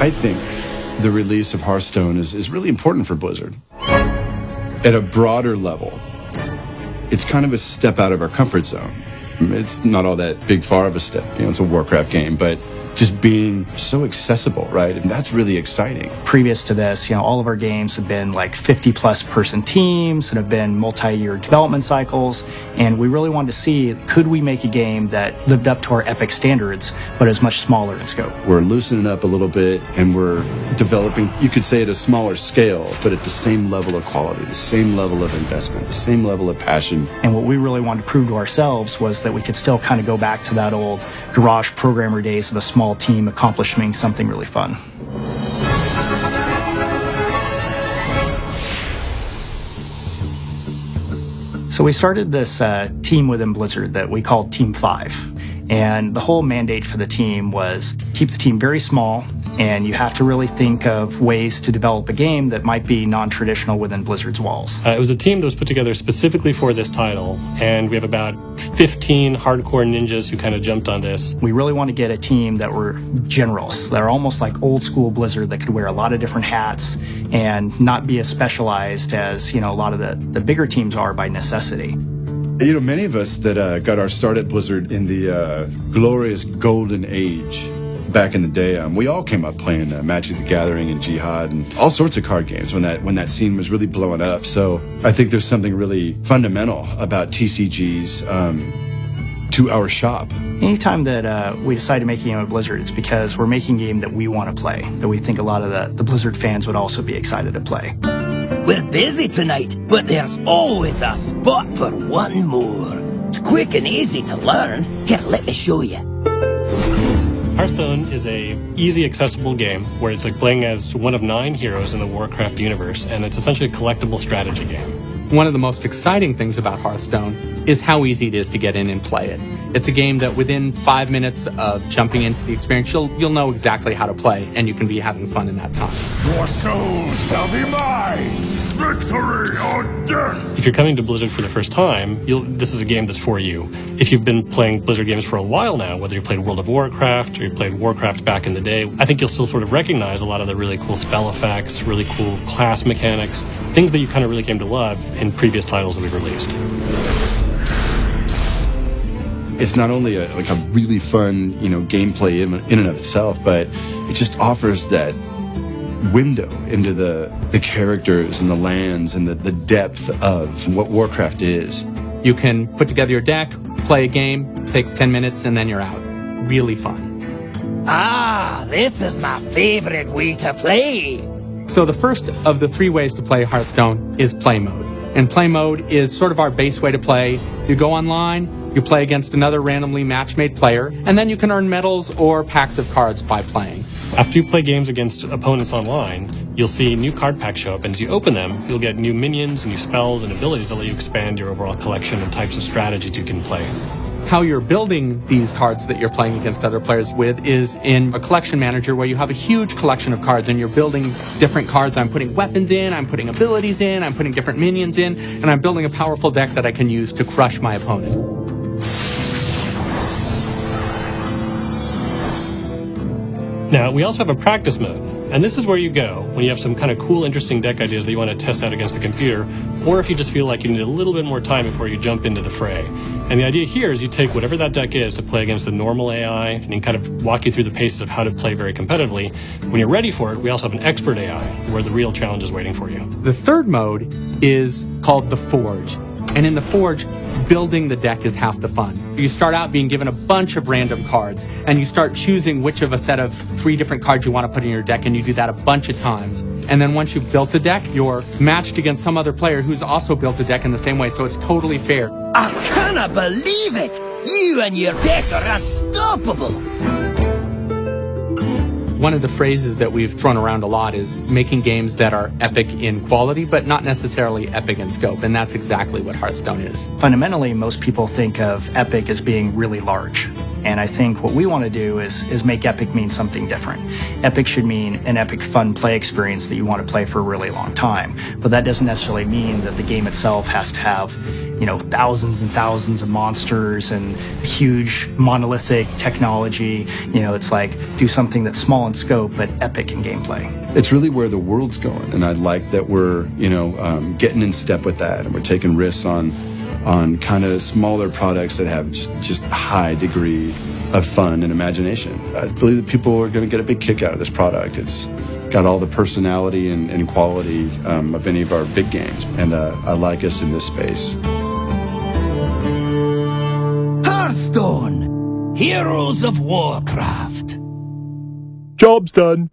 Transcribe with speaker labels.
Speaker 1: I think the release of Hearthstone is really important for Blizzard. At a broader level, it's kind of a step out of our comfort zone. It's not all that big far of a step, it's a Warcraft game, but just being so accessible, right? And that's really exciting.
Speaker 2: Previous to this, all of our games have been like 50-plus person teams and have been multi-year development cycles. And we really wanted to see, could we make a game that lived up to our Epic standards, but is much smaller in scope?
Speaker 1: We're loosening up a little bit, and we're developing, you could say, at a smaller scale, but at the same level of quality, the same level of investment, the same level of passion.
Speaker 2: And what we really wanted to prove to ourselves was that we could still kind of go back to that old garage programmer days of a small team accomplishing something really fun. So we started this team within Blizzard that we called Team 5. And the whole mandate for the team was keep the team very small, and you have to really think of ways to develop a game that might be non-traditional within Blizzard's walls.
Speaker 3: It was a team that was put together specifically for this title, and we have about 15 hardcore ninjas who kind of jumped on this.
Speaker 2: We really want to get a team that were generalists, that are almost like old school Blizzard, that could wear a lot of different hats and not be as specialized as, a lot of the bigger teams are by necessity.
Speaker 1: Many of us that got our start at Blizzard in the glorious golden age back in the day, we all came up playing Magic the Gathering and Jihad and all sorts of card games when that scene was really blowing up. So I think there's something really fundamental about TCGs to our shop.
Speaker 2: Anytime that we decide to make a game at Blizzard, it's because we're making a game that we want to play, that we think a lot of the Blizzard fans would also be excited to play.
Speaker 4: We're busy tonight, but there's always a spot for one more. It's quick and easy to learn. Here, let me show you.
Speaker 3: Hearthstone is a easy, accessible game where it's like playing as one of 9 heroes in the Warcraft universe, and it's essentially a collectible strategy game.
Speaker 5: One of the most exciting things about Hearthstone is how easy it is to get in and play it. It's a game that within 5 minutes of jumping into the experience, you'll know exactly how to play, and you can be having fun in that time.
Speaker 6: Your soul shall be mine! Victory or death!
Speaker 3: If you're coming to Blizzard for the first time, this is a game that's for you. If you've been playing Blizzard games for a while now, whether you played World of Warcraft or you played Warcraft back in the day, I think you'll still sort of recognize a lot of the really cool spell effects, really cool class mechanics, things that you kind of really came to love in previous titles that we've released.
Speaker 1: It's not only a really fun, gameplay in and of itself, but it just offers that window into the characters and the lands and the depth of what Warcraft is.
Speaker 5: You can put together your deck, play a game, takes 10 minutes, and then you're out. Really fun.
Speaker 4: Ah, this is my favorite way to play.
Speaker 5: So the first of the 3 ways to play Hearthstone is play mode. And play mode is sort of our base way to play. You go online, you play against another randomly match-made player, and then you can earn medals or packs of cards by playing.
Speaker 3: After you play games against opponents online, you'll see new card packs show up, and as you open them, you'll get new minions, new spells, and abilities that let you expand your overall collection and types of strategies you can play.
Speaker 5: How you're building these cards that you're playing against other players with is in a collection manager where you have a huge collection of cards and you're building different cards. I'm putting weapons in, I'm putting abilities in, I'm putting different minions in, and I'm building a powerful deck that I can use to crush my opponent.
Speaker 3: Now, we also have a practice mode, and this is where you go when you have some kind of cool, interesting deck ideas that you want to test out against the computer, or if you just feel like you need a little bit more time before you jump into the fray. And the idea here is you take whatever that deck is to play against the normal AI, and you kind of walk you through the paces of how to play very competitively. When you're ready for it, we also have an expert AI, where the real challenge is waiting for you.
Speaker 5: The third mode is called the Forge. And in the Forge, building the deck is half the fun. You start out being given a bunch of random cards, and you start choosing which of a set of 3 different cards you want to put in your deck, and you do that a bunch of times. And then once you've built the deck, you're matched against some other player who's also built a deck in the same way, so it's totally fair.
Speaker 4: I cannot believe it! You and your deck are unstoppable!
Speaker 5: One of the phrases that we've thrown around a lot is making games that are epic in quality, but not necessarily epic in scope, and that's exactly what Hearthstone is.
Speaker 2: Fundamentally, most people think of epic as being really large. And I think what we want to do is make epic mean something different. Epic should mean an epic fun play experience that you want to play for a really long time. But that doesn't necessarily mean that the game itself has to have, thousands and thousands of monsters and huge monolithic technology. It's like do something that's small in scope but epic in gameplay.
Speaker 1: It's really where the world's going, and I like that we're, getting in step with that, and we're taking risks on kind of smaller products that have just a high degree of fun and imagination. I believe that people are going to get a big kick out of this product. It's got all the personality and quality of any of our big games, and I like us in this space.
Speaker 4: Hearthstone, Heroes of Warcraft.
Speaker 6: Job's done.